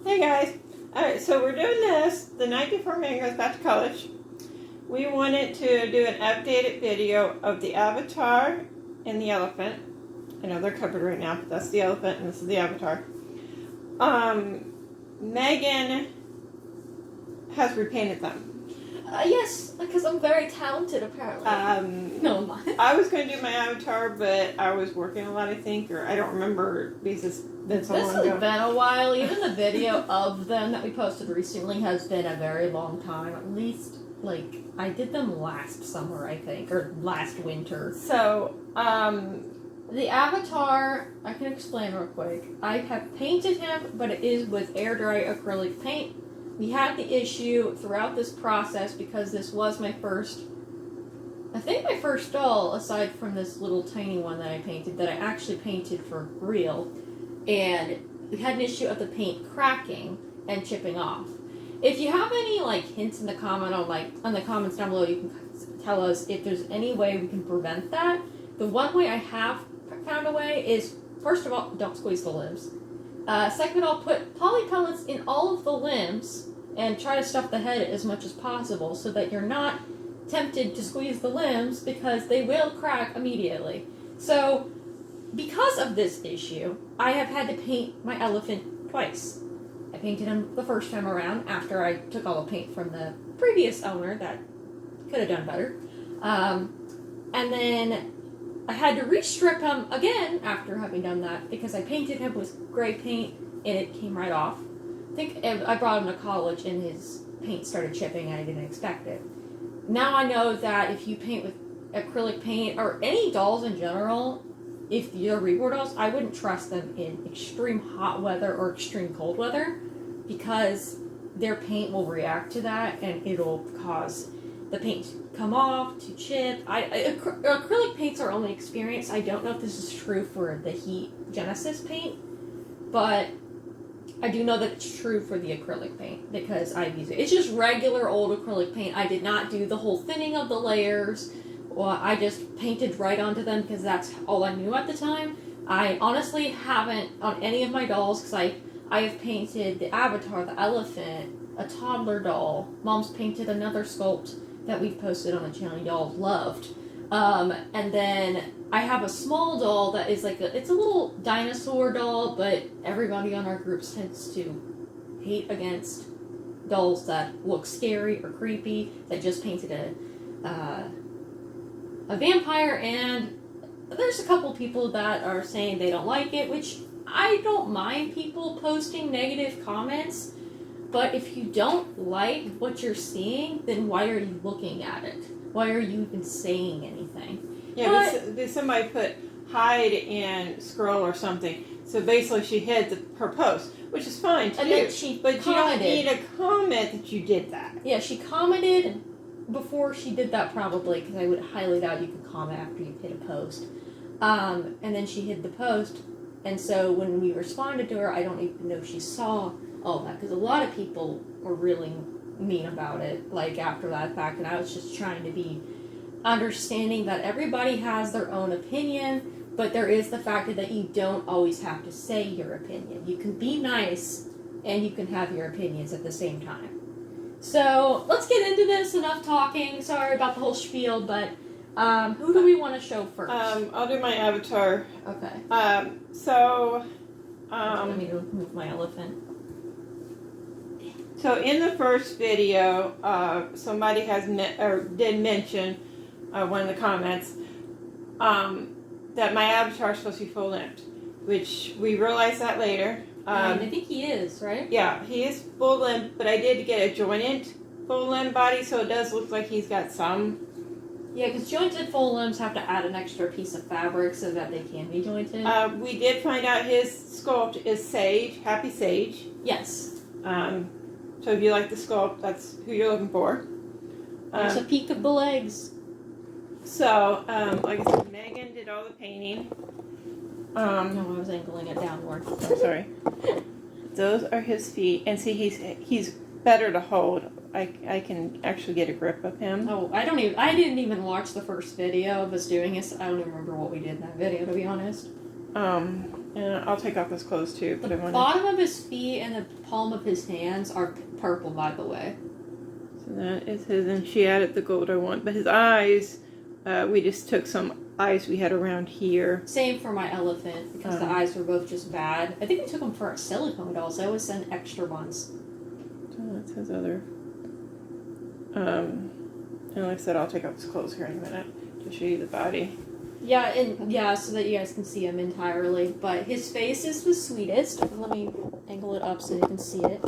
Hey guys. Alright, so we're doing this the night before Megan goes back to college. We wanted to do an updated video of the avatar and the elephant. I know they're covered right now, but that's the elephant and this is the avatar. Megan has repainted them. Yes, because I'm very talented, apparently. No, I'm not. I was going to do my avatar, but I was working a lot, I think, or I don't remember because it's been so long ago. This has been a while. Even the video of them that we posted recently has been a very long time. At least, like, I did them last summer, I think, or last winter. So, the avatar, I can explain real quick. I have painted him, but it is with air dry acrylic paint. We had the issue throughout this process because this was my first, I think my first doll, aside from this little tiny one that I painted, that I actually painted for real. And we had an issue of the paint cracking and chipping off. If you have any hints in the comments down below, you can tell us if there's any way we can prevent that. The one way I have found a way is, first of all, don't squeeze the limbs. Second of all, put poly pellets in all of the limbs and try to stuff the head as much as possible so that you're not tempted to squeeze the limbs because they will crack immediately. So, because of this issue, I have had to paint my elephant twice. I painted him the first time around after I took all the paint from the previous owner that could have done better. And then I had to re-strip him again after having done that because I painted him with gray paint and it came right off. I think I brought him to college and his paint started chipping and I didn't expect it. Now I know that if you paint with acrylic paint or any dolls in general, if you're reborn dolls, I wouldn't trust them in extreme hot weather or extreme cold weather because their paint will react to that and it'll cause the paint to come off, to chip. Acrylic paints are only experience. I don't know if this is true for the Heat Genesis paint, but I do know that it's true for the acrylic paint because I've used it. It's just regular old acrylic paint. I did not do the whole thinning of the layers. Well, I just painted right onto them because that's all I knew at the time. I honestly haven't on any of my dolls because I have painted the avatar, the elephant, a toddler doll. Mom's painted another sculpt that we've posted on the channel y'all loved. And then I have a small doll that is it's a little dinosaur doll, but everybody on our groups tends to hate against dolls that look scary or creepy. That just painted a vampire, and there's a couple people that are saying they don't like it, which I don't mind people posting negative comments. But if you don't like what you're seeing, then why are you looking at it? Why are you even saying anything? Yeah, but somebody put hide and scroll or something. So basically she hid her post, which is fine too. And then she but commented. You don't need a comment that you did that. Yeah, she commented before she did that probably, because I would highly doubt you could comment after you hit a post. And then she hid the post, and so when we responded to her, I don't even know if she saw all that, because a lot of people were really mean about it, after that fact, and I was just trying to be understanding that everybody has their own opinion, but there is the factor that you don't always have to say your opinion. You can be nice, and you can have your opinions at the same time. So, let's get into this. Enough talking. Sorry about the whole spiel, but who do we want to show first? I'll do my avatar. Okay. Let me move my elephant. So in the first video, somebody did mention one of the comments that my avatar is supposed to be full limbed, which we realized that later. I think he is, right? Yeah, he is full limbed, but I did get a jointed full limb body, so it does look like he's got some. Yeah, because jointed full limbs have to add an extra piece of fabric so that they can be jointed. We did find out his sculpt is Sage, Happy Sage. Yes. So if you like the sculpt, that's who you're looking for. There's a peek of the legs. So, like I said, Megan did all the painting. No, I was angling it downward. I'm sorry. Those are his feet, and see, he's better to hold. I can actually get a grip of him. Oh, I didn't even watch the first video of us doing this. I don't even remember what we did in that video, to be honest. And I'll take off his clothes too. But The bottom of his feet and the palm of his hands are purple, by the way. So that is his, and she added the gold I want. But his eyes, we just took some eyes we had around here. Same for my elephant, because the eyes were both just bad. I think we took them for silicone dolls. I always send extra ones. So that's his other. And like I said, I'll take off his clothes here in a minute to show you the body. Yeah, and yeah, so that you guys can see him entirely. But his face is the sweetest. Let me angle it up so you can see it.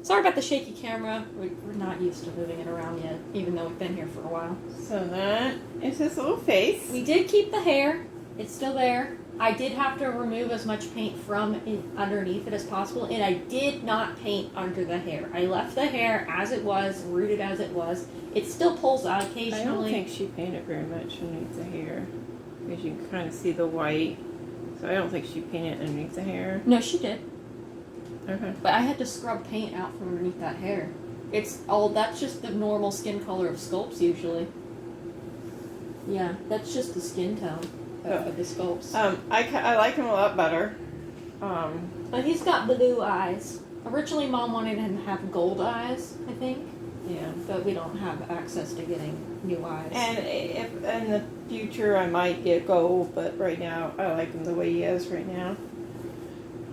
Sorry about the shaky camera. We're not used to moving it around yet, even though we've been here for a while. So that is his little face. We did keep the hair. It's still there. I did have to remove as much paint from underneath it as possible, and I did not paint under the hair. I left the hair as it was, rooted as it was. It still pulls out occasionally. I don't think she painted very much underneath the hair, because you can kind of see the white. So I don't think she painted underneath the hair. No, she did. Okay. But I had to scrub paint out from underneath that hair. That's just the normal skin color of sculpts usually. Yeah, that's just the skin tone of the sculpts. I like him a lot better. But he's got blue eyes. Originally, Mom wanted him to have gold eyes, I think. Yeah. But we don't have access to getting new eyes. And if in the future I might get gold, but right now I like him the way he is right now.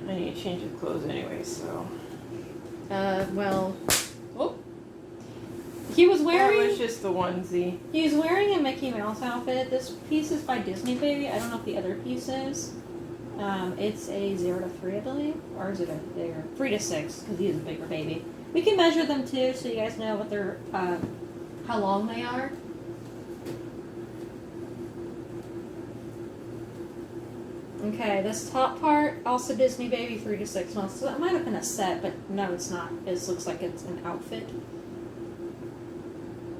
I need to change his clothes anyway, so. He was wearing. That was just the onesie. He was wearing a Mickey Mouse outfit. This piece is by Disney Baby. I don't know if the other piece is. It's a 0 to 3, I believe, or is it a bigger 3 to 6? Because he is a bigger baby. We can measure them too, so you guys know what they're, how long they are. Okay, this top part, also Disney Baby, 3 to 6 months. So that might have been a set, but no, it's not. It looks like it's an outfit.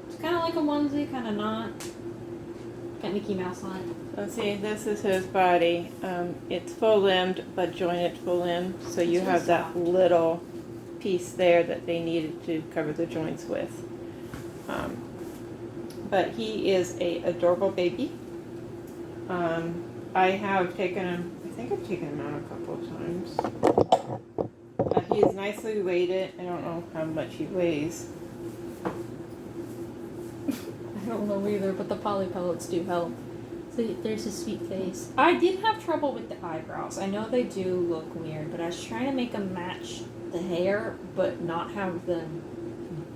It's kind of like a onesie, kind of not. Got Mickey Mouse on it. Let's see, this is his body. It's full-limbed, but jointed full-limbed, so you It's really have that soft. little piece there that they needed to cover the joints with. But he is a adorable baby. I have taken him, I think I've taken him out a couple of times. He is nicely weighted. I don't know how much he weighs. I don't know either, but the poly pellets do help. So there's his sweet face. I did have trouble with the eyebrows. I know they do look weird, but I was trying to make them match the hair, but not have them,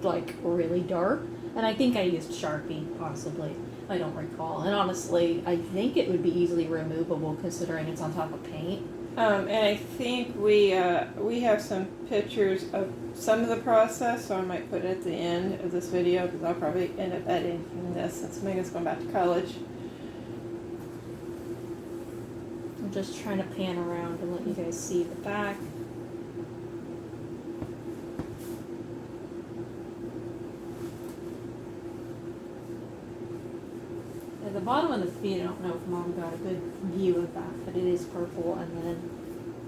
like, really dark. And I think I used Sharpie, possibly. I don't recall. And honestly, I think it would be easily removable considering it's on top of paint. And I think we have some pictures of some of the process, so I might put it at the end of this video because I'll probably end up editing this since Megan's going back to college. I'm just trying to pan around and let you guys see the back. At the bottom of the feet, I don't know if Mom got a good view of that, but it is purple, and then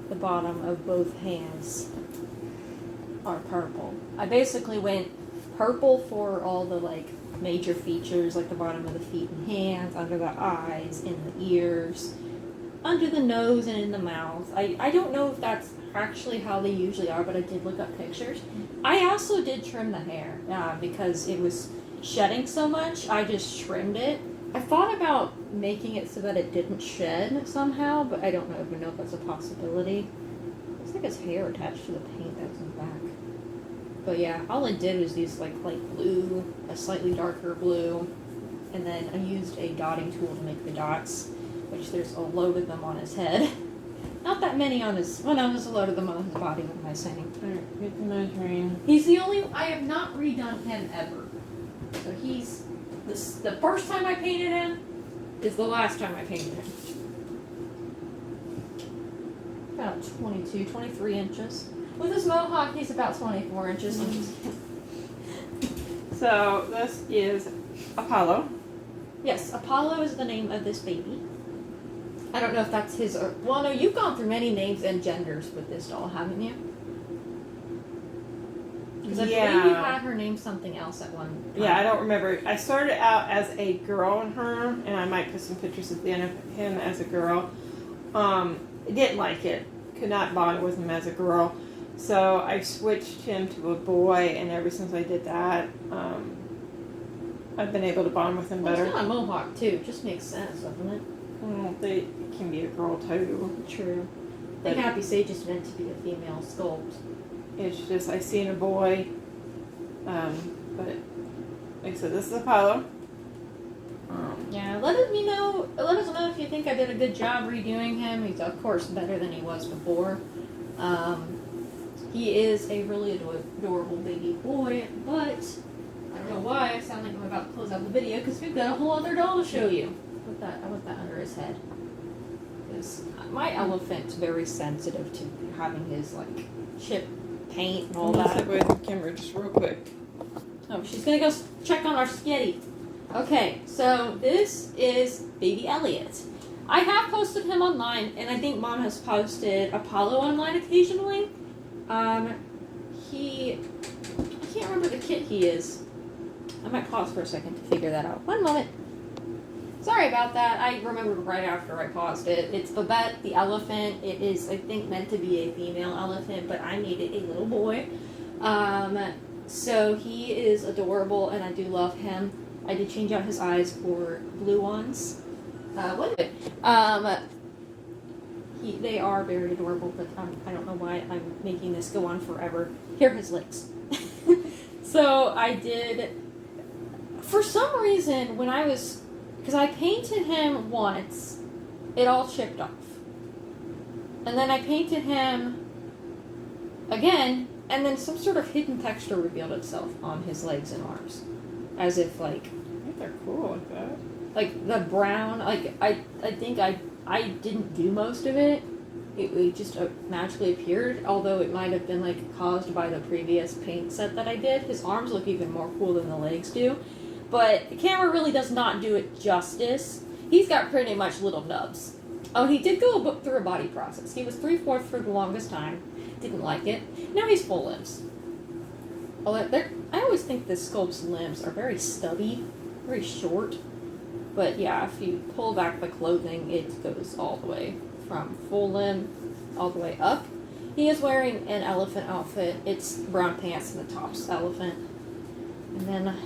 the bottom of both hands are purple. I basically went purple for all the, like, major features, like the bottom of the feet and hands, under the eyes, in the ears, under the nose, and in the mouth. I don't know if that's actually how they usually are, but I did look up pictures. I also did trim the hair, because it was shedding so much. I just trimmed it. I thought about making it so that it didn't shed somehow, but I don't even know if that's a possibility. Looks like his hair attached to the paint that's in the back. But yeah, all I did was use like light blue, a slightly darker blue, and then I used a dotting tool to make the dots, which there's a load of them on his head. Not that many on his, well no, there's a load of them on his body, what am I saying? Alright, get the measuring. He's the only, I have not redone him ever. So he's, the first time I painted him is the last time I painted him. About 22, 23 inches. With his mohawk, he's about 24 inches. So this is Apollo. Yes, Apollo is the name of this baby. I don't know if that's his or, well no, you've gone through many names and genders with this doll, haven't you? Because I believe you had her name something else at one time. Yeah, I don't remember. I started out as a girl in her, and I might put some pictures at the end of him as a girl. I didn't like it. Could not bond with him as a girl. So I switched him to a boy, and ever since I did that, I've been able to bond with him Well, better. it's got a mohawk too. It just makes sense, doesn't it? Well, they can be a girl too. True. I But think Happy Sage is meant to be a female sculpt. it's just I seen a boy. But like I said, this is Apollo. Yeah, let us know if you think I did a good job redoing him. He's of course better than he was before. He is a really adorable baby boy, but I don't know why I sound like I'm about to close out the video because we've got a whole other doll to show you. I want that under his head. Because my elephant's very sensitive to having his like chip paint and all that. Step away from the camera just real quick. Oh, she's gonna go check on our skitty. Okay, so this is baby Elliott. I have posted him online, and I think Mom has posted Apollo online occasionally. I can't remember the kit he is. I might pause for a second to figure that out. One moment. Sorry about that. I remembered right after I paused it. It's Babette the elephant. It is, I think, meant to be a female elephant, but I made it a little boy. So he is adorable, and I do love him. I did change out his eyes for blue ones. They are very adorable, but I don't know why I'm making this go on forever. Here are his legs. So I did, for some reason, because I painted him once, it all chipped off. And then I painted him again, and then some sort of hidden texture revealed itself on his legs and arms. As if, like... I think they're cool like that. Like, the brown, like, I think I didn't do most of it. It just magically appeared, although it might have been, like, caused by the previous paint set that I did. His arms look even more cool than the legs do. But the camera really does not do it justice. He's got pretty much little nubs. Oh, he did go through a body process. He was 3/4 for the longest time. Didn't like it. Now he's full limbs. I always think this sculpt's limbs are very stubby, very short. But yeah, if you pull back the clothing, it goes all the way from full limb all the way up. He is wearing an elephant outfit. It's brown pants and the top's elephant. And then,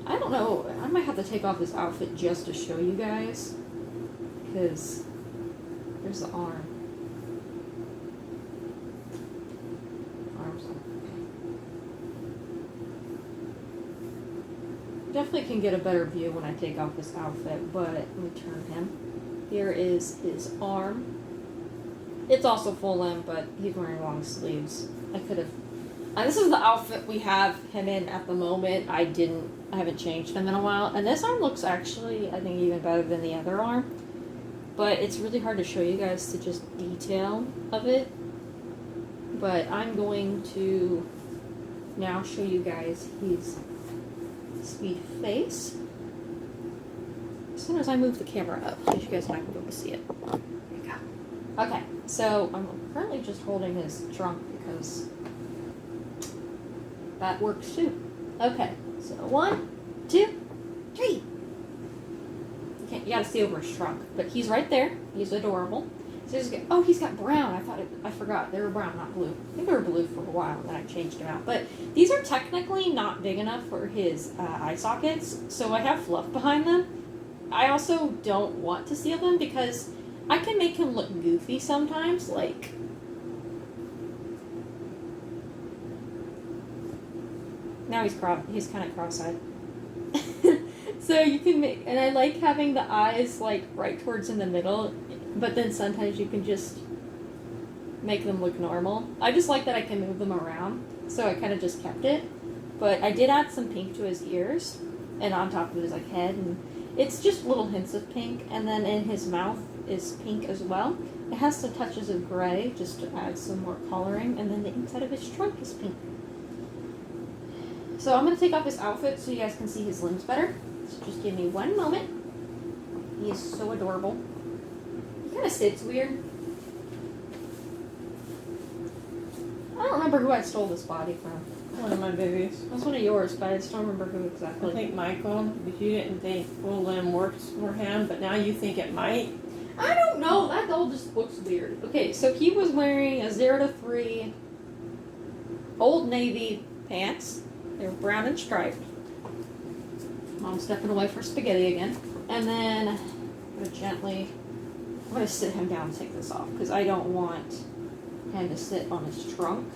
I don't know, I might have to take off this outfit just to show you guys. Because there's the arm. Arms on. Definitely can get a better view when I take off this outfit, but let me turn him. Here is his arm. It's also full limb, but he's wearing long sleeves. I could have... this is the outfit we have him in at the moment. I haven't changed him in a while. And this arm looks actually, I think, even better than the other arm. But it's really hard to show you guys to just detail of it. But I'm going to now show you guys his sweet face. As soon as I move the camera up, in case you guys might be able to see it. There you go. Okay, so I'm currently just holding his trunk because that works too. Okay, so 1, 2, 3. You gotta see over his trunk, but he's right there. He's adorable. So he's got brown. I forgot. They were brown, not blue. I think they were blue for a while, and then I changed them out. But these are technically not big enough for his eye sockets, so I have fluff behind them. I also don't want to seal them because I can make him look goofy sometimes, like... Now he's kind of cross-eyed. So you can make... And I like having the eyes, like, right towards in the middle, but then sometimes you can just make them look normal. I just like that I can move them around, so I kind of just kept it. But I did add some pink to his ears, and on top of his, like, head, and it's just little hints of pink, and then in his mouth is pink as well. It has some touches of gray, just to add some more coloring, and then the inside of his trunk is pink. So I'm going to take off his outfit so you guys can see his limbs better. So just give me 1 moment. He is so adorable. He kind of sits weird. I don't remember who I stole this body from. One of my babies. It was one of yours, but I just don't remember who exactly. I think Michael, because you didn't think full limb works for him, but now you think it might. I don't know. That doll all just looks weird. Okay, so he was wearing a 0 to 3 Old Navy pants. They were brown and striped. Mom's stepping away for spaghetti again. And then I'm going to sit him down and take this off because I don't want him to sit on his trunk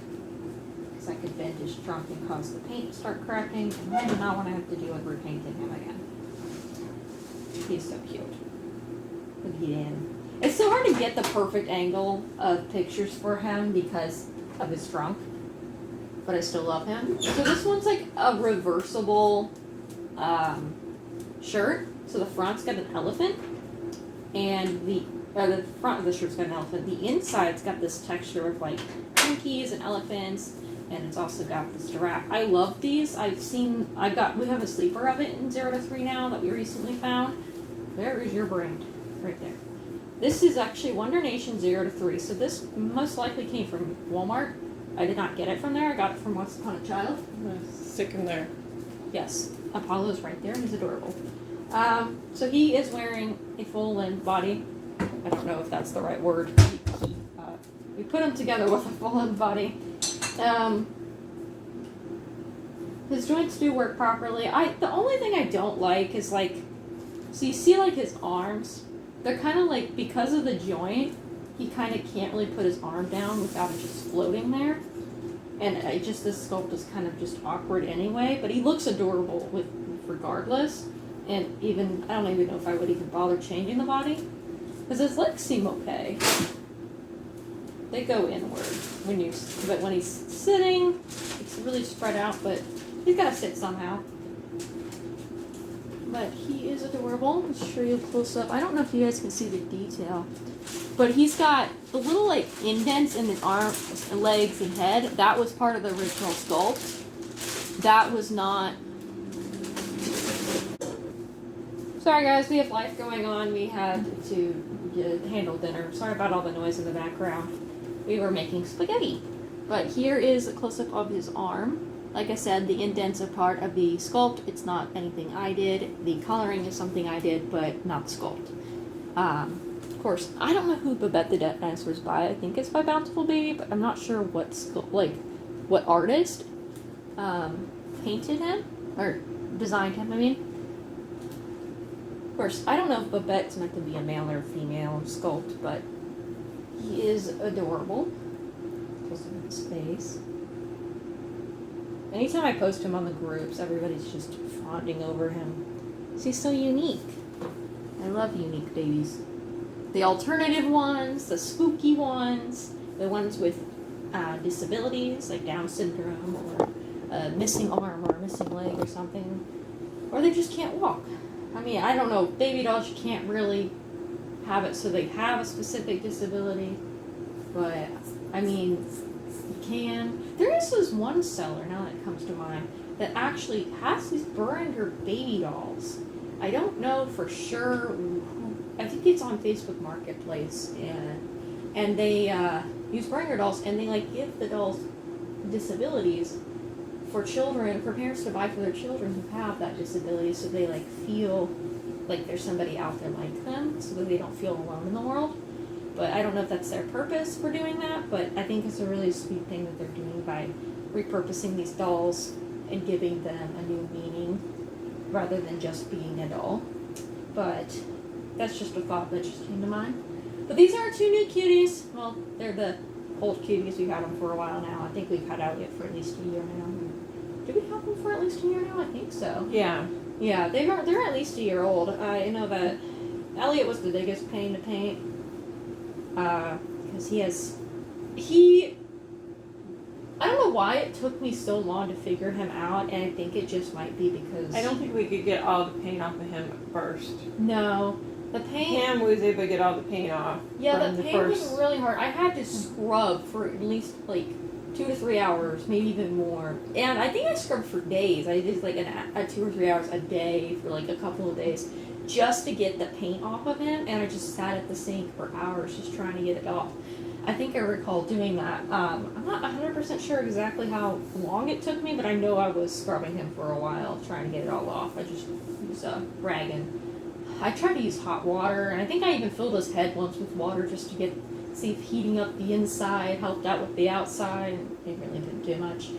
because I could bend his trunk and cause the paint to start cracking, and I do not want to have to deal with repainting him again. He's so cute. Look at him. It's so hard to get the perfect angle of pictures for him because of his trunk, but I still love him. So this one's like a reversible shirt. So the front's got an elephant, and the front of the shirt's got an elephant. The inside's got this texture of like monkeys and elephants, and it's also got this giraffe. I love these. We have a sleeper of it in 0 to 3 now that we recently found. Where is your brand? Right there. This is actually Wonder Nation 0 to 3. So this most likely came from Walmart. I did not get it from there. I got it from Once Upon a Child. Stick him there. Yes. Apollo's right there. He's adorable. So he is wearing a full length body. I don't know if that's the right word. We put him together with a full length body. His joints do work properly. The only thing I don't like is like, so you see like his arms, they're kind of like, because of the joint, he kind of can't really put his arm down without it just floating there. And this sculpt is kind of just awkward anyway, but he looks adorable regardless. And even, I don't even know if I would even bother changing the body, because his legs seem okay. They go inward but when he's sitting, it's really spread out, but he's got to sit somehow. But he is adorable. I'll show you a close up. I don't know if you guys can see the detail, but he's got the little like indents in his arms and legs and head. That was part of the original sculpt. That was not. Sorry guys, we have life going on. We had to handle dinner. Sorry about all the noise in the background. We were making spaghetti. But here is a close-up of his arm. Like I said, the indents are part of the sculpt. It's not anything I did. The coloring is something I did, but not the sculpt. Of course, I don't know who Babette the Dinosaur is by. I think it's by Bountiful Baby, but I'm not sure what artist painted him, or designed him, I mean. Of course, I don't know if Babette's meant to be a male or female sculpt, but he is adorable. Close up his face. Anytime I post him on the groups, everybody's just fawning over him. He's so unique. I love unique babies. The alternative ones, the spooky ones, the ones with disabilities like Down syndrome or a missing arm or a missing leg or something. Or they just can't walk. I mean, I don't know. Baby dolls, you can't really have it so they have a specific disability. But, I mean, you can. There is this one seller, now that it comes to mind, that actually has these Beringer baby dolls. I don't know for sure who. I think it's on Facebook Marketplace. And they use Beringer dolls, and they, like, give the dolls disabilities for children, for parents to buy for their children who have that disability, so they like feel like there's somebody out there like them, so that they don't feel alone in the world. But I don't know if that's their purpose for doing that, but I think it's a really sweet thing that they're doing by repurposing these dolls and giving them a new meaning rather than just being a doll. But that's just a thought that just came to mind. But these are our two new cuties. Well, they're the old cuties. We've had them for a while now. I think we've had Elliott for at least a year now. Did we have them for at least a year now? I think so. Yeah. Yeah, they're at least a year old. I know that Elliott was the biggest pain to paint. Because I don't know why it took me so long to figure him out, and I think it just might be because I don't think we could get all the paint off of him first. No. The paint... Him was able to get all the paint off. Yeah, the paint was really hard. I had to scrub for at least, 2 to 3 hours, maybe even more. And I think I scrubbed for days. I did, 2 or 3 hours a day for, a couple of days just to get the paint off of him. And I just sat at the sink for hours just trying to get it off. I think I recall doing that. I'm not 100% sure exactly how long it took me, but I know I was scrubbing him for a while trying to get it all off. I just used a rag and I tried to use hot water, and I think I even filled his head once with water just to see if heating up the inside helped out with the outside. It really didn't do much.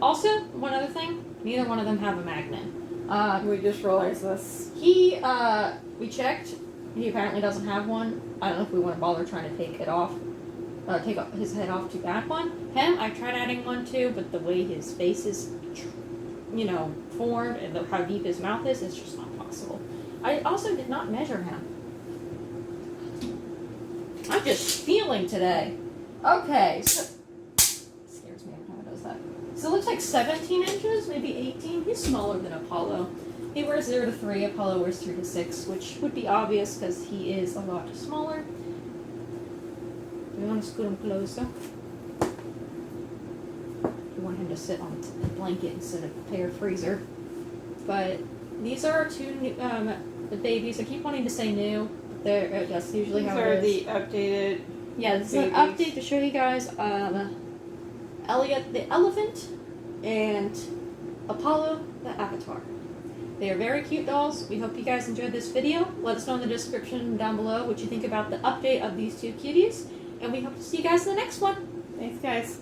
Also, one other thing, neither one of them have a magnet. We just realized this. We checked. He apparently doesn't have one. I don't know if we want to bother trying to take his head off to add one. Him, I tried adding one too, but the way his face is, formed and how deep his mouth is, it's just not possible. I also did not measure him. I'm just feeling today. Okay, so scares me every time it does that. So it looks like 17 inches, maybe 18. He's smaller than Apollo. He wears 0 to 3. Apollo wears 3 to 6, which would be obvious because he is a lot smaller. We want to scoot him closer. We want him to sit on a blanket instead of a pair freezer. But these are our two new, the babies. I keep wanting to say new. But that's usually how it is. These are the updated. Yeah, this is an update to show you guys Elliott the elephant and Apollo the avatar. They are very cute dolls. We hope you guys enjoyed this video. Let us know in the description down below what you think about the update of these two cuties. And we hope to see you guys in the next one. Thanks, guys.